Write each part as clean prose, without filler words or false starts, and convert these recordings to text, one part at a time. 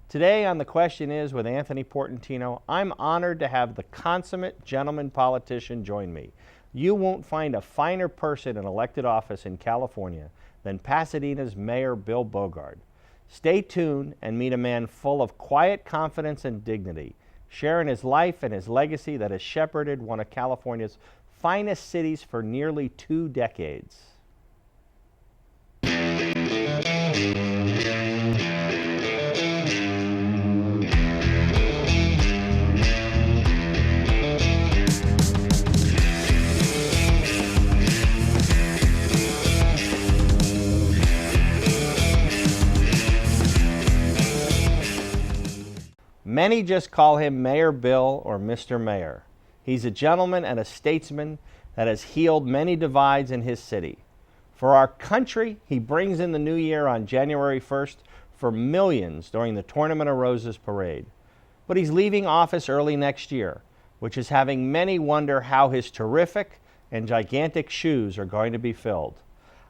Today on The Question Is with Anthony Portantino, I'm honored to have the consummate gentleman politician join me. You won't find a finer person in elected office in California than Pasadena's Mayor Bill Bogaard. Stay tuned and meet a man full of quiet confidence and dignity, sharing his life and his legacy that has shepherded one of California's finest cities for nearly 2 decades. Many just call him Mayor Bill or Mr. Mayor. He's a gentleman and a statesman that has healed many divides in his city. For our country, he brings in the new year on January 1st for millions during the Tournament of Roses parade. But he's leaving office early next year, which is having many wonder how his terrific and gigantic shoes are going to be filled.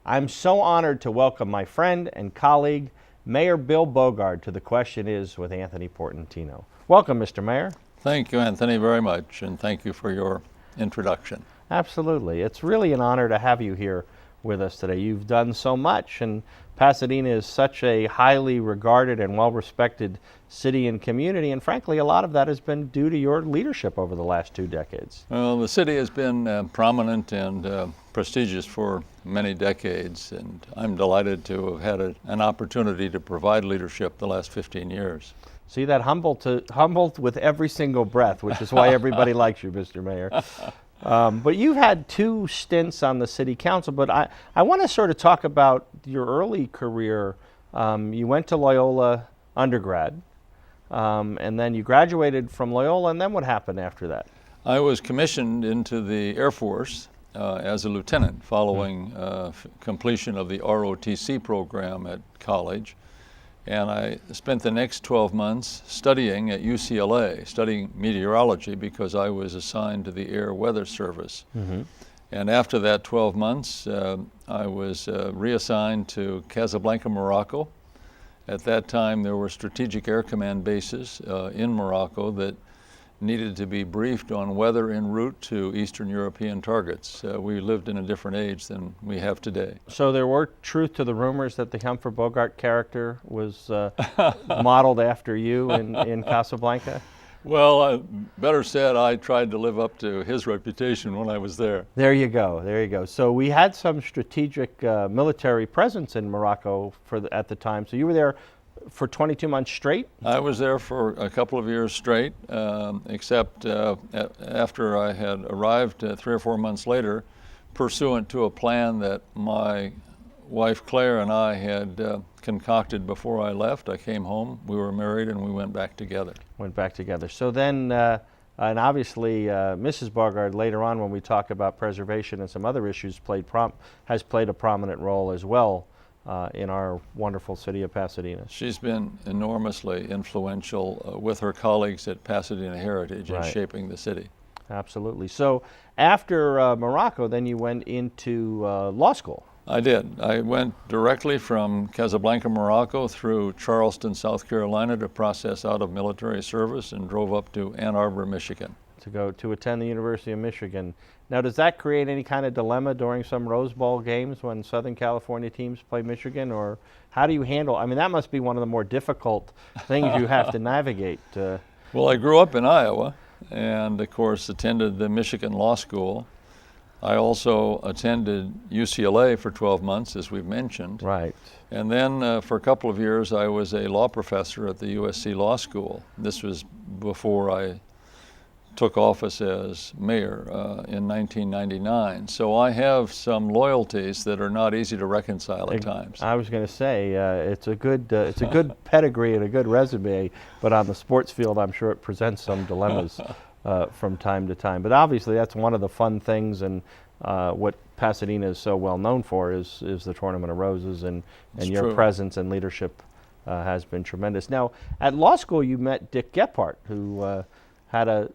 I'm so honored to welcome my friend and colleague, Mayor Bill Bogaard, to The Question Is with Anthony Portantino. Welcome, Mr. Mayor. Thank you, Anthony, very much, and thank you for your introduction. Absolutely. It's really an honor to have you here with us today. You've done so much, and Pasadena is such a highly regarded and well-respected city and community, and frankly, a lot of that has been due to your leadership over the last 2 decades. Well, the city has been prominent and prestigious for many decades, and I'm delighted to have had an opportunity to provide leadership the last 15 years. See, that humbled with every single breath, which is why everybody likes you, Mr. Mayor. But you've had 2 stints on the city council, but I want to sort of talk about your early career. You went to Loyola undergrad, and then you graduated from Loyola, and then what happened after that? I was commissioned into the Air Force as a lieutenant following completion of the ROTC program at college. And I spent the next 12 months studying at UCLA, studying meteorology because I was assigned to the Air Weather Service. Mm-hmm. And after that 12 months, I was reassigned to Casablanca, Morocco. At that time, there were strategic air command bases in Morocco that needed to be briefed on weather en route to Eastern European targets. We lived in a different age than we have today. So there were truth to the rumors that the Humphrey Bogart character was modeled after you in Casablanca? Well, better said, I tried to live up to his reputation when I was there. There you go, there you go. So we had some strategic military presence in Morocco at the time. So you were there for 22 months straight? I was there for a couple of years straight, except after I had arrived 3 or 4 months later, pursuant to a plan that my wife Claire and I had concocted before I left. I came home, we were married, and we went back together. So then, and obviously Mrs. Bogaard later on when we talk about preservation and some other issues has played a prominent role as well in our wonderful city of Pasadena. She's been enormously influential with her colleagues at Pasadena Heritage in shaping the city. Absolutely. So after Morocco, then you went into law school. I did. I went directly from Casablanca, Morocco through Charleston, South Carolina to process out of military service and drove up to Ann Arbor, Michigan. To attend the University of Michigan. Now, does that create any kind of dilemma during some Rose Bowl games when Southern California teams play Michigan, or how do you handle? I mean, that must be one of the more difficult things you have to navigate. Well, I grew up in Iowa, and of course attended the Michigan Law School. I also attended UCLA for 12 months, as we've mentioned. Right. And then for a couple of years, I was a law professor at the USC Law School. This was before I took office as mayor in 1999. So I have some loyalties that are not easy to reconcile at times. I was going to say it's a good pedigree and a good resume, but on the sports field, I'm sure it presents some dilemmas from time to time. But obviously, that's one of the fun things, and what Pasadena is so well known for is the Tournament of Roses, and your true. Presence and leadership has been tremendous. Now, at law school, you met Dick Gephardt, who had a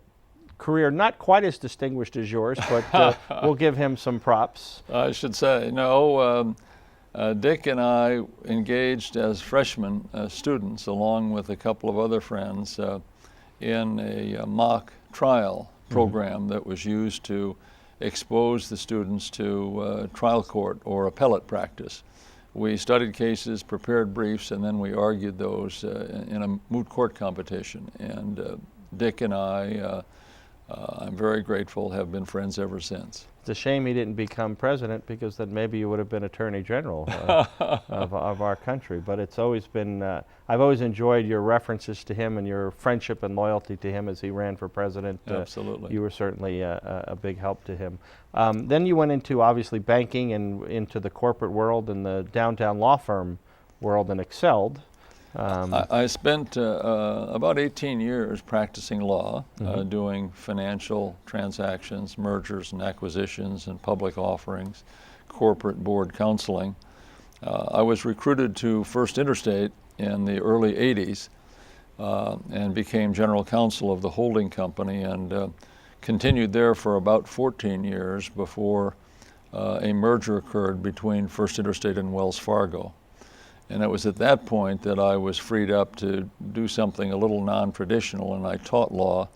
career not quite as distinguished as yours, but we'll give him some props. I should say, no, Dick and I engaged as freshman students, along with a couple of other friends, in a mock trial program that was used to expose the students to trial court or appellate practice. We studied cases, prepared briefs, and then we argued those in a moot court competition. And Dick and I, I'm very grateful, have been friends ever since. It's a shame he didn't become president, because then maybe you would have been Attorney General of our country. But it's always been, I've always enjoyed your references to him and your friendship and loyalty to him as he ran for president. Absolutely. You were certainly a big help to him. Then you went into, obviously, banking and into the corporate world and the downtown law firm world, and excelled. I spent about 18 years practicing law, doing financial transactions, mergers and acquisitions and public offerings, corporate board counseling. I was recruited to First Interstate in the early 80s and became general counsel of the holding company, and continued there for about 14 years before a merger occurred between First Interstate and Wells Fargo. And it was at that point that I was freed up to do something a little non-traditional, and I taught law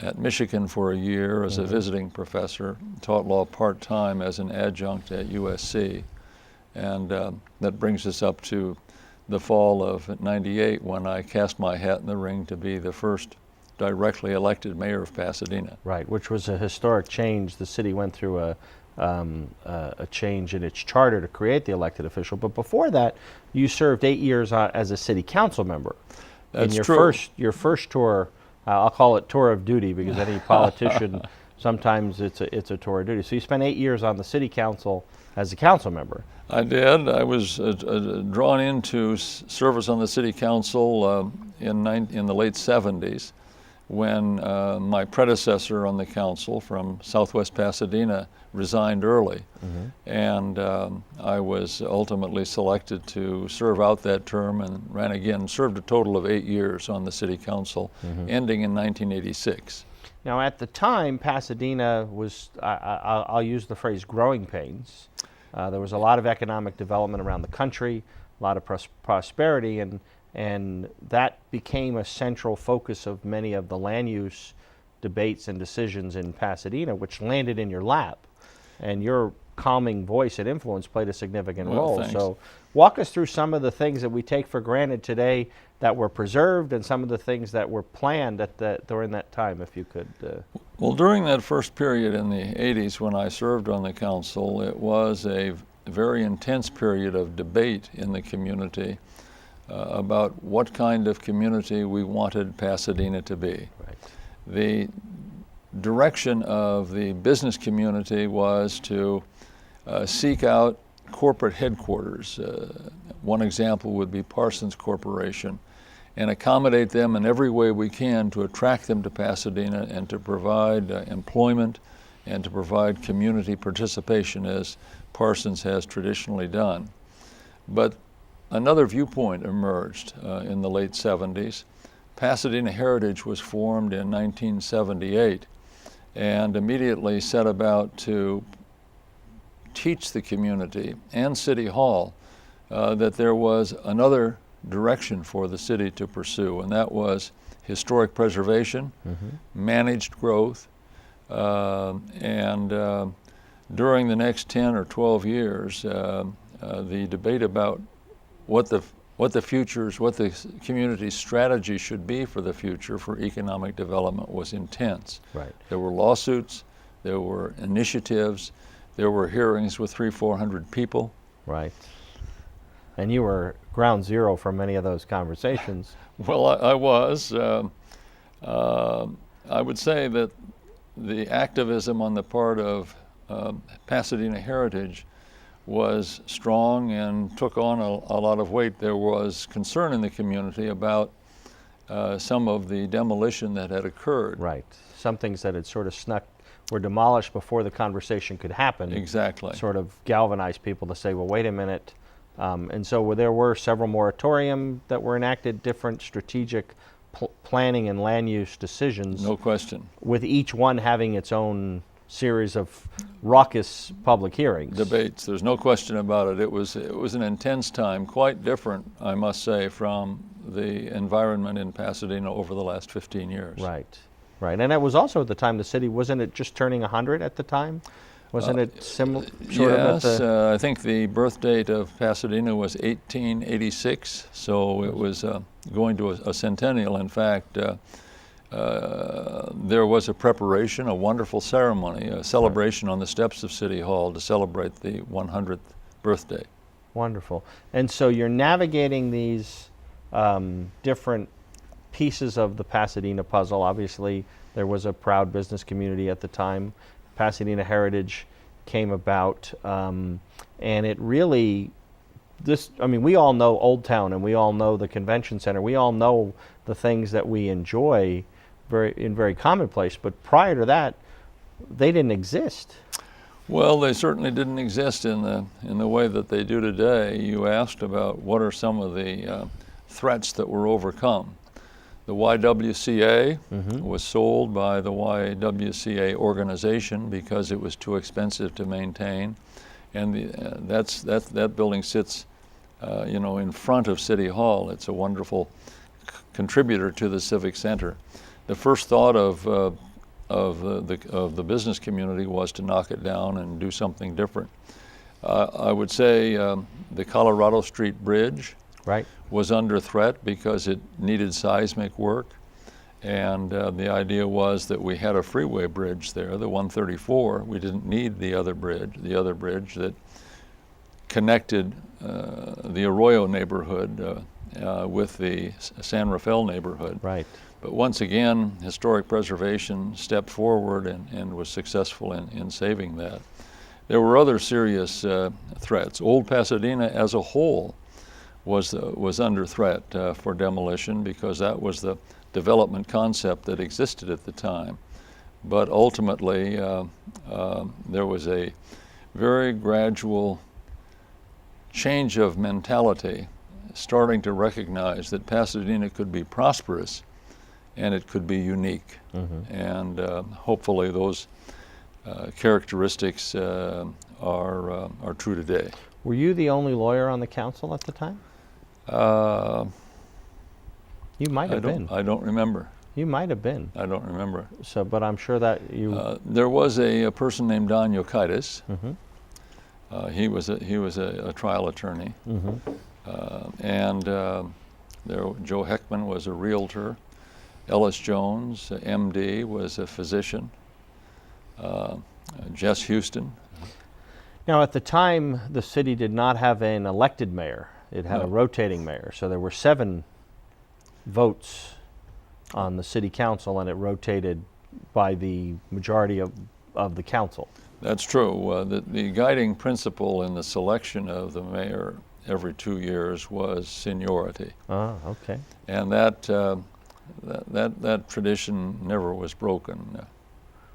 at Michigan for a year as a visiting professor, taught law part-time as an adjunct at USC. And that brings us up to the fall of '98, when I cast my hat in the ring to be the first directly elected mayor of Pasadena. Right, which was a historic change. The city went through a change in its charter to create the elected official. But before that, you served 8 years as a city council member. That's in true. Your first tour, I'll call it tour of duty, because any politician, sometimes it's a tour of duty. So you spent 8 years on the city council as a council member. I did. I was drawn into service on the city council in the late 70s, when my predecessor on the council from Southwest Pasadena resigned early. And I was ultimately selected to serve out that term, and ran again, served a total of 8 years on the city council, ending in 1986. Now, at the time, Pasadena was, I'll use the phrase, growing pains. There was a lot of economic development around the country, a lot of prosperity, and that became a central focus of many of the land use debates and decisions in Pasadena, which landed in your lap. And your calming voice and influence played a significant role. Thanks. So walk us through some of the things that we take for granted today that were preserved, and some of the things that were planned during that time, if you could. Well, during that first period in the 80s when I served on the council, it was a very intense period of debate in the community about what kind of community we wanted Pasadena to be. Right. The direction of the business community was to seek out corporate headquarters. One example would be Parsons Corporation, and accommodate them in every way we can to attract them to Pasadena and to provide employment and to provide community participation, as Parsons has traditionally done. But another viewpoint emerged in the late 70s. Pasadena Heritage was formed in 1978, and immediately set about to teach the community and City Hall that there was another direction for the city to pursue, and that was historic preservation, managed growth, and during the next 10 or 12 years, the debate about what the community's strategy should be for the future for economic development was intense. Right. There were lawsuits, there were initiatives, there were hearings with 300-400 people. Right. And you were ground zero for many of those conversations. Well, I was. I would say that the activism on the part of Pasadena Heritage was strong and took on a lot of weight. There was concern in the community about some of the demolition that had occurred. Right. Some things that had sort of were demolished before the conversation could happen. Exactly. Sort of galvanized people to say, well, wait a minute. And so there were several moratorium that were enacted, different strategic planning and land use decisions. No question. With each one having its own series of raucous public hearings. Debates. There's no question about it. It was an intense time, quite different, I must say, from the environment in Pasadena over the last 15 years. Right, right. And it was also at the time the city, wasn't it just turning 100 at the time? Wasn't it similar? Yes, I think the birth date of Pasadena was 1886, so it was going to a centennial. In fact, there was a preparation, a wonderful ceremony, a celebration on the steps of City Hall to celebrate the 100th birthday. Wonderful. And so you're navigating these different pieces of the Pasadena puzzle. Obviously, there was a proud business community at the time. Pasadena Heritage came about, and it really, we all know Old Town, and we all know the convention center. We all know the things that we enjoy very commonplace, but prior to that, they didn't exist. Well, they certainly didn't exist in the way that they do today. You asked about what are some of the threats that were overcome. The YWCA was sold by the YWCA organization because it was too expensive to maintain, and that building sits, in front of City Hall. It's a wonderful contributor to the Civic Center. The first thought of the business community was to knock it down and do something different. I would say the Colorado Street Bridge was under threat because it needed seismic work, and the idea was that we had a freeway bridge there, the 134. We didn't need the other bridge that connected the Arroyo neighborhood with the San Rafael neighborhood. Right. But once again, historic preservation stepped forward and was successful in saving that. There were other serious threats. Old Pasadena as a whole was under threat for demolition because that was the development concept that existed at the time. But ultimately, there was a very gradual change of mentality, starting to recognize that Pasadena could be prosperous and it could be unique. And hopefully those characteristics are true today. Were you the only lawyer on the council at the time? You might have been. I don't remember. You might have been. I don't remember. So, but I'm sure that you. There was a person named Don Yokaitis. He was a trial attorney, and Joe Heckman was a realtor. Ellis Jones, MD, was a physician. Jess Houston. Now, at the time, the city did not have an elected mayor. It had a rotating mayor. So there were 7 votes on the city council, and it rotated by the majority of the council. That's true. The guiding principle in the selection of the mayor every 2 years was seniority. Ah, okay. And that tradition never was broken.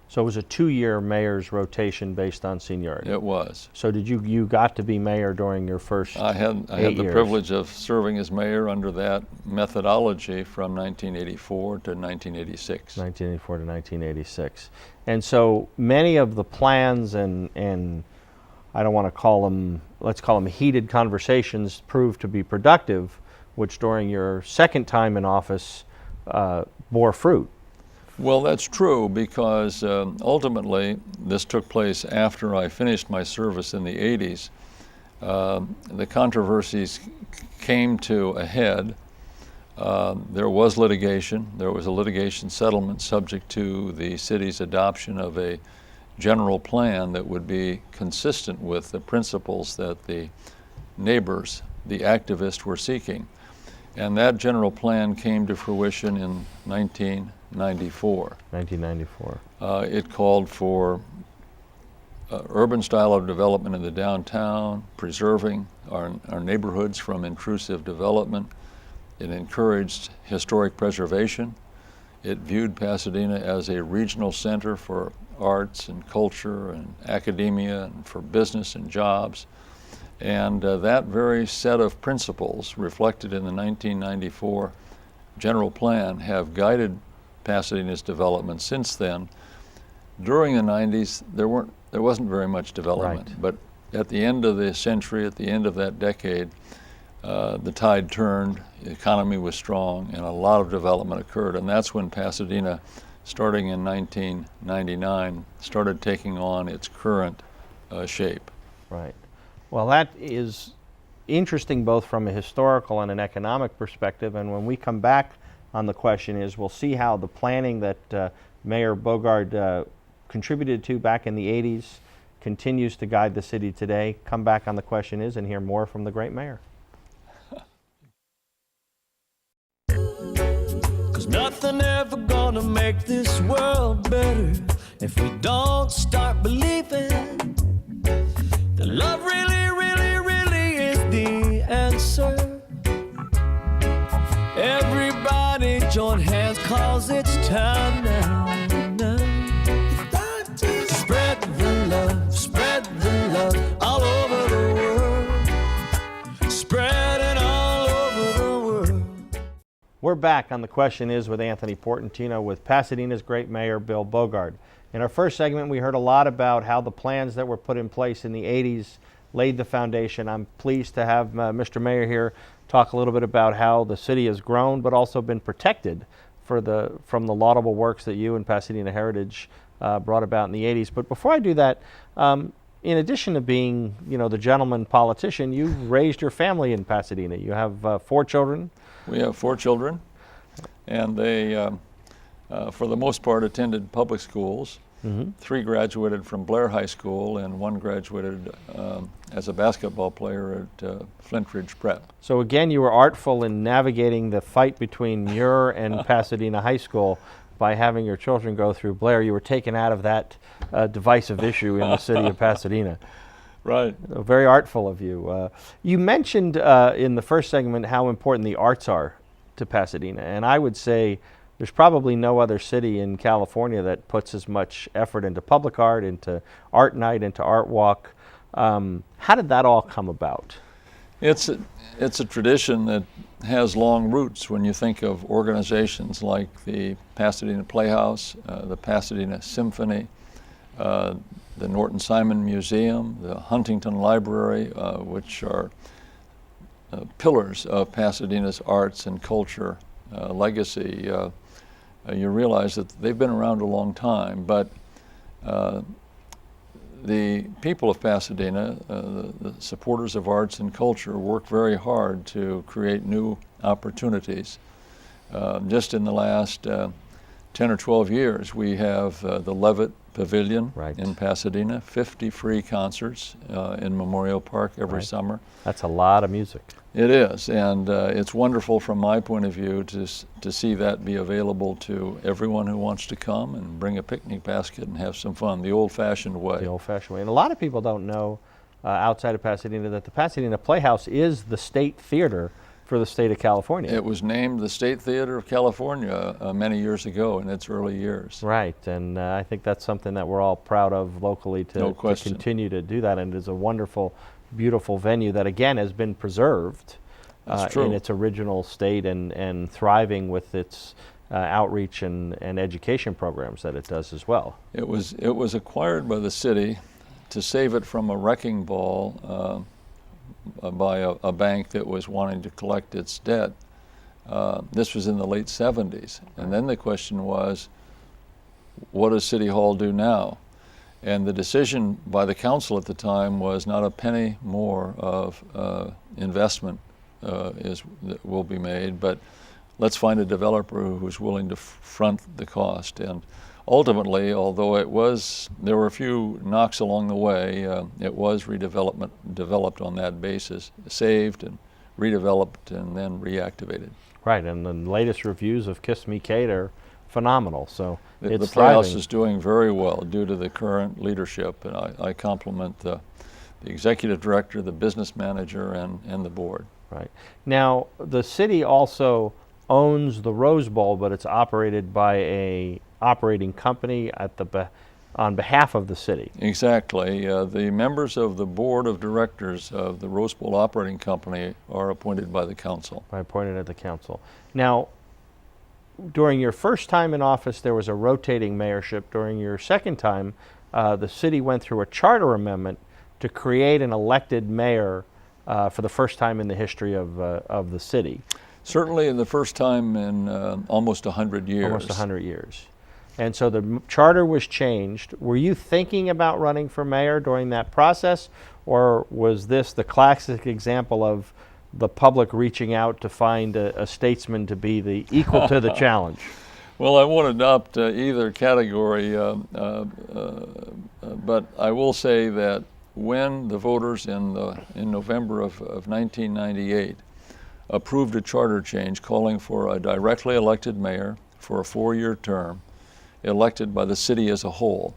So it was a 2-year mayor's rotation based on seniority. It was. So did you got to be mayor during your first I had the privilege of serving as mayor under that methodology from 1984 to 1986. 1984 to 1986. And so many of the plans and I don't want to call them, let's call them heated conversations, proved to be productive, which during your second time in office bore fruit. Well, that's true because ultimately this took place after I finished my service in the 80s. The controversies came to a head. There was litigation. There was a litigation settlement subject to the city's adoption of a general plan that would be consistent with the principles that the neighbors, the activists, were seeking. And that general plan came to fruition in 1994. It called for urban style of development in the downtown, preserving our neighborhoods from intrusive development. It encouraged historic preservation. It viewed Pasadena as a regional center for arts and culture and academia and for business and jobs. And that very set of principles reflected in the 1994 general plan have guided Pasadena's development since then. during the 90s, there wasn't very much development. Right. But at the end of the century, at the end of that decade, the tide turned, the economy was strong, and a lot of development occurred. And that's when Pasadena, starting in 1999, started taking on its current shape. Right. Well, that is interesting both from a historical and an economic perspective. And when we come back on the question is, we'll see how the planning that Mayor Bogaard contributed to back in the 80s continues to guide the city today. Come back on the question is and hear more from the great mayor. 'Cause nothing ever gonna make this world better if we don't start believing that love really, really, really is the answer. Everybody join hands 'cause it's time now. Spread the love all over the world. Spread it all over the world. We're back on the question is with Anthony Portantino with Pasadena's great mayor, Bill Bogaard. In our first segment, we heard a lot about how the plans that were put in place in the 80s laid the foundation. I'm pleased to have Mr. Mayor here talk a little bit about how the city has grown, but also been protected from the laudable works that you and Pasadena Heritage brought about in the 80s. But before I do that, in addition to being, the gentleman politician, you raised your family in Pasadena. You have 4 children. We have 4 children, and they, for the most part, attended public schools. 3 graduated from Blair High School, and 1 graduated as a basketball player at Flint Ridge Prep. So again, you were artful in navigating the fight between Muir and Pasadena High School by having your children go through Blair. You were taken out of that divisive issue in the city of Pasadena. Right. Very artful of you. You mentioned in the first segment how important the arts are to Pasadena, and I would say there's probably no other city in California that puts as much effort into public art, into art night, into art walk. How did that all come about? It's a tradition that has long roots when you think of organizations like the Pasadena Playhouse, the Pasadena Symphony, the Norton Simon Museum, the Huntington Library, which are pillars of Pasadena's arts and culture legacy. You realize that they've been around a long time, but the people of Pasadena, the supporters of arts and culture, work very hard to create new opportunities. Just in the last 10 or 12 years, we have the Levitt Pavilion in Pasadena, 50 free concerts in Memorial Park every summer. That's a lot of music. It is, and it's wonderful from my point of view to see that be available to everyone who wants to come and bring a picnic basket and have some fun, the old-fashioned way. The old-fashioned way. And a lot of people don't know outside of Pasadena that the Pasadena Playhouse is the state theater for the state of California. It was named the State Theater of California many years ago in its early years. Right, and I think that's something that we're all proud of locally to continue to do that, and it is a wonderful, beautiful venue that again has been preserved in its original state and thriving with its outreach and education programs that it does as well. It was acquired by the city to save it from a wrecking ball by a bank that was wanting to collect its debt. This was in the late 70s. And then the question was, what does City Hall do now? And the decision by the council at the time was not a penny more of investment will be made, but let's find a developer who's willing to front the cost. And ultimately, although there were a few knocks along the way, it was developed on that basis, saved and redeveloped and then reactivated. Right, and the latest reviews of Kiss Me Kate are phenomenal. So the Playhouse is doing very well due to the current leadership, and I compliment the executive director, the business manager, and the board. Right. Now, the city also owns the Rose Bowl, but it's operated by a operating company on behalf of the city. Exactly. The members of the board of directors of the Rose Bowl Operating Company are appointed by the council. Appointed at the council. Now, during your first time in office, there was a rotating mayorship. During your second time, the city went through a charter amendment to create an elected mayor for the first time in the history of the city. Certainly the first time in almost 100 years. Almost 100 years. And so the charter was changed. Were you thinking about running for mayor during that process, or was this the classic example of the public reaching out to find a statesman to be the equal to the challenge? Well, I won't adopt either category, but I will say that when the voters in November of 1998 approved a charter change calling for a directly elected mayor for a 4-year term, elected by the city as a whole,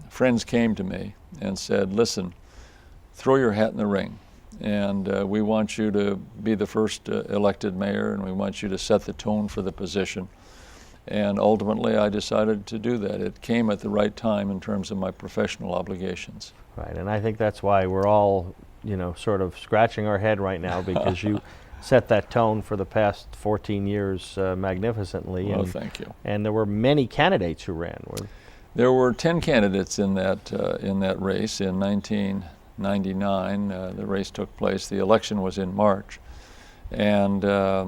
friends came to me and said, listen, throw your hat in the ring, and we want you to be the first elected mayor, and we want you to set the tone for the position. And ultimately I decided to do that. It came at the right time in terms of my professional obligations. Right, and I think that's why we're all, sort of scratching our head right now, because you set that tone for the past 14 years magnificently. Well, thank you. And there were many candidates who ran. There were 10 candidates in that race in 1999. The race took place. The election was in March, and there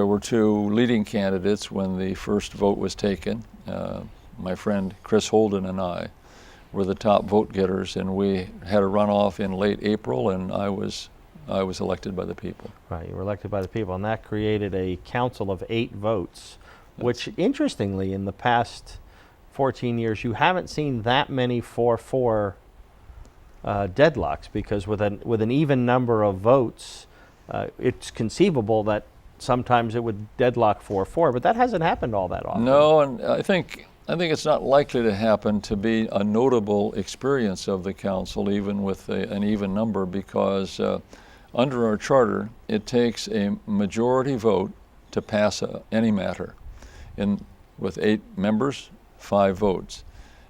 were 2 leading candidates when the first vote was taken. My friend Chris Holden and I were the top vote getters, and we had a runoff in late April, and I was elected by the people. Right, you were elected by the people, and that created a council of 8 votes, which interestingly in the past 14 years you haven't seen that many 4-4 deadlocks, because with an even number of votes, it's conceivable that sometimes it would deadlock 4-4, but that hasn't happened all that often. No, and I think it's not likely to happen to be a notable experience of the council, even with an even number, because under our charter, it takes a majority vote to pass any matter. With 8 members, 5 votes.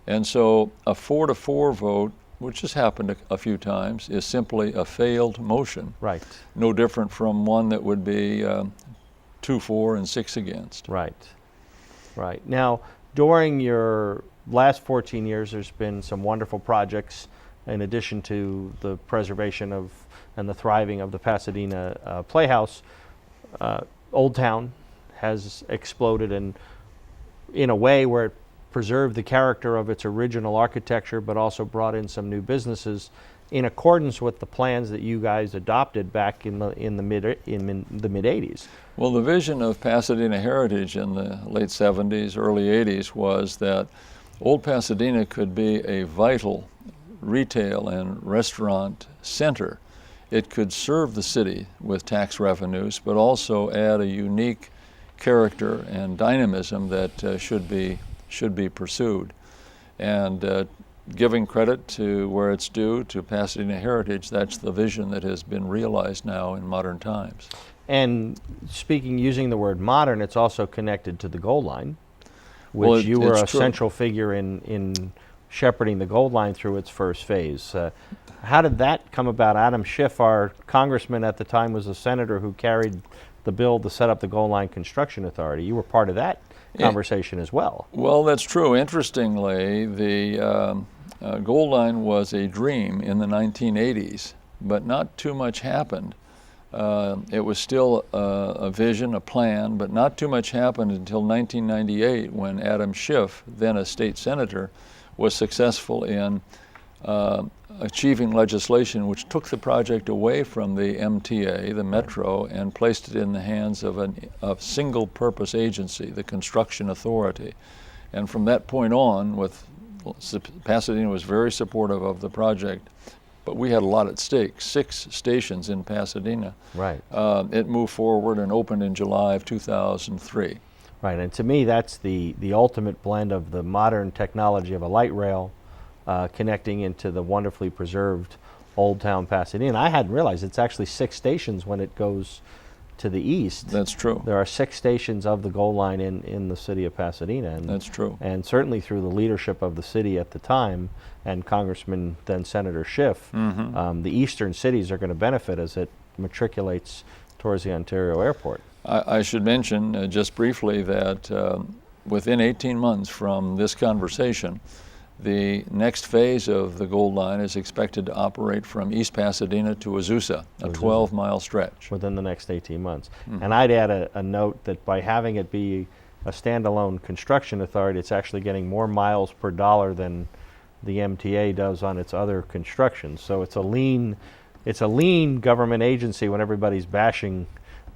And so a 4-4 vote, which has happened a few times, is simply a failed motion. Right. No different from one that would be 2-4 and 6 against. Right. Right. Now, during your last 14 years, there's been some wonderful projects in addition to the preservation of and the thriving of the Pasadena Playhouse. Old Town has exploded in a way where it preserved the character of its original architecture, but also brought in some new businesses in accordance with the plans that you guys adopted back in the mid 80s. Well, the vision of Pasadena Heritage in the late 70s, early 80s was that Old Pasadena could be a vital retail and restaurant center. It could serve the city with tax revenues, but also add a unique character and dynamism that should be pursued. And giving credit to where it's due to Pasadena Heritage, that's the vision that has been realized now in modern times. And using the word modern, it's also connected to the Gold Line, which you were a central figure in shepherding the Gold Line through its first phase. How did that come about? Adam Schiff, our congressman at the time, was a senator who carried the bill to set up the Gold Line Construction Authority. You were part of that conversation as well. Well, that's true. Interestingly, the Gold Line was a dream in the 1980s, but not too much happened. It was still a vision, a plan, but not too much happened until 1998, when Adam Schiff, then a state senator, was successful in achieving legislation which took the project away from the MTA, the Metro, and placed it in the hands of a single-purpose agency, the Construction Authority. And from that point on, Pasadena was very supportive of the project, but we had a lot at stake, 6 stations in Pasadena. Right. It moved forward and opened in July of 2003. Right, and to me that's the ultimate blend of the modern technology of a light rail connecting into the wonderfully preserved Old Town Pasadena. I hadn't realized it's actually 6 stations when it goes to the east. That's true. There are 6 stations of the Gold Line in the city of Pasadena. And that's true. And certainly through the leadership of the city at the time and Congressman, then Senator Schiff, the eastern cities are going to benefit as it matriculates towards the Ontario airport. I should mention just briefly that within 18 months from this conversation, the next phase of the Gold Line is expected to operate from East Pasadena to Azusa, a 12-mile stretch. Within the next 18 months. And I'd add a note that by having it be a standalone construction authority, it's actually getting more miles per dollar than the MTA does on its other construction. So it's a lean government agency when everybody's bashing,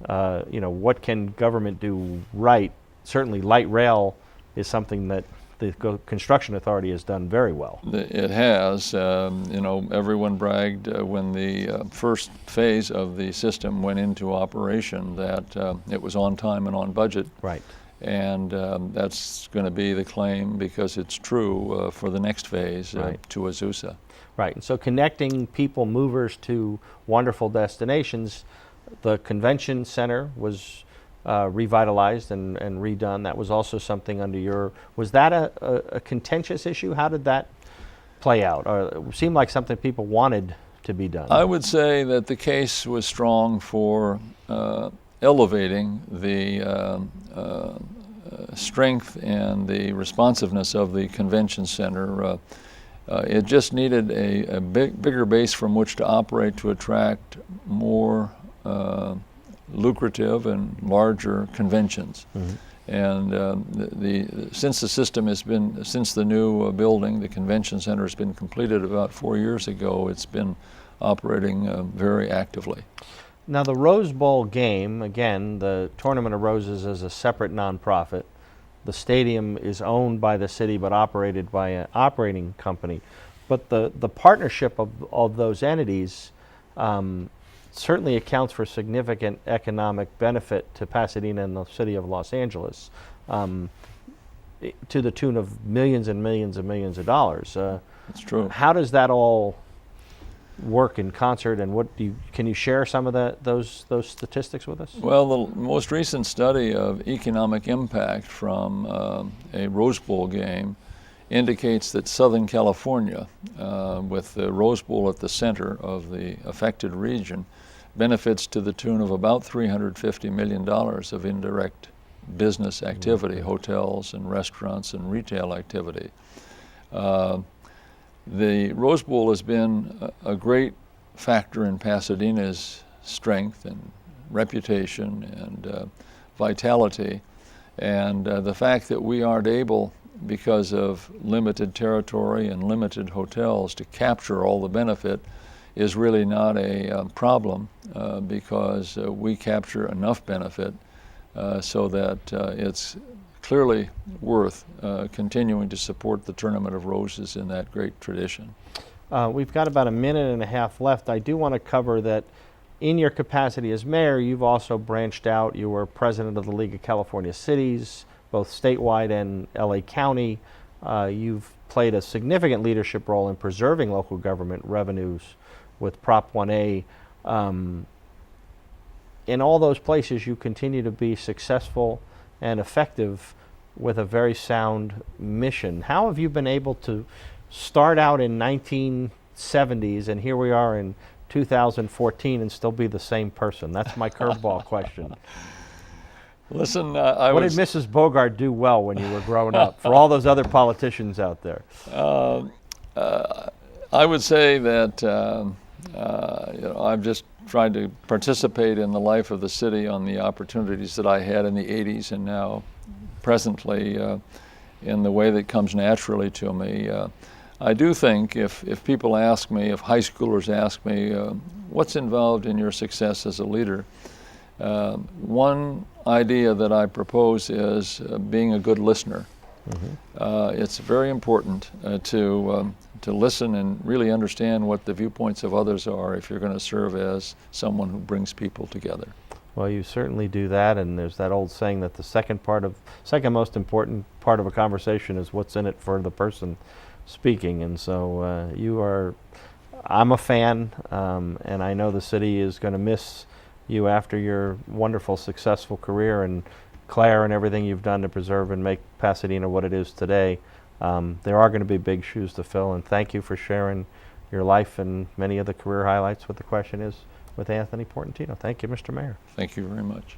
what can government do right. Certainly light rail is something that the construction authority has done very well. It has. Everyone bragged when the first phase of the system went into operation that it was on time and on budget. Right. And that's going to be the claim, because it's true for the next phase to Azusa. Right. And so connecting people, movers to wonderful destinations, the convention center was revitalized and redone. That was also something under your, was that a contentious issue? How did that play out? It seemed like something people wanted to be done. I would say that the case was strong for elevating the strength and the responsiveness of the convention center. It just needed a bigger base from which to operate to attract more lucrative and larger conventions. And since the system has been, since the new building, the convention center has been completed about 4 years ago, it's been operating very actively. Now the Rose Bowl game, again, the Tournament of Roses is a separate nonprofit. The stadium is owned by the city but operated by an operating company. But the partnership of those entities certainly accounts for significant economic benefit to Pasadena and the city of Los Angeles, to the tune of millions and millions and millions of dollars. That's true. How does that all work in concert, and can you share some of those statistics with us? Well, the most recent study of economic impact from a Rose Bowl game indicates that Southern California, with the Rose Bowl at the center of the affected region, benefits to the tune of about $350 million of indirect business activity, hotels and restaurants and retail activity. The Rose Bowl has been a great factor in Pasadena's strength and reputation and vitality, and the fact that we aren't able, because of limited territory and limited hotels, to capture all the benefit is really not a problem, because we capture enough benefit so that it's clearly worth continuing to support the Tournament of Roses in that great tradition. We've got about a minute and a half left. I do want to cover that in your capacity as mayor, you've also branched out. You were president of the League of California Cities, both statewide and LA County. You've played a significant leadership role in preserving local government revenues with Prop 1A. In all those places, you continue to be successful and effective with a very sound mission. How have you been able to start out in 1970s and here we are in 2014 and still be the same person? That's my curveball question. Listen, what did Mrs. Bogaard do well when you were growing up, for all those other politicians out there? I would say that I've just tried to participate in the life of the city on the opportunities that I had in the 80s and now presently in the way that comes naturally to me. I do think if people ask me, if high schoolers ask me, what's involved in your success as a leader, one idea that I propose is being a good listener. It's very important to listen and really understand what the viewpoints of others are if you're going to serve as someone who brings people together. Well, you certainly do that, and there's that old saying that the second most important part of a conversation is what's in it for the person speaking. And so I'm a fan, and I know the city is going to miss you after your wonderful, successful career, and Claire and everything you've done to preserve and make Pasadena what it is today. There are going to be big shoes to fill, and thank you for sharing your life and many of the career highlights with the question is with Anthony Portantino. Thank you, Mr. Mayor. Thank you very much.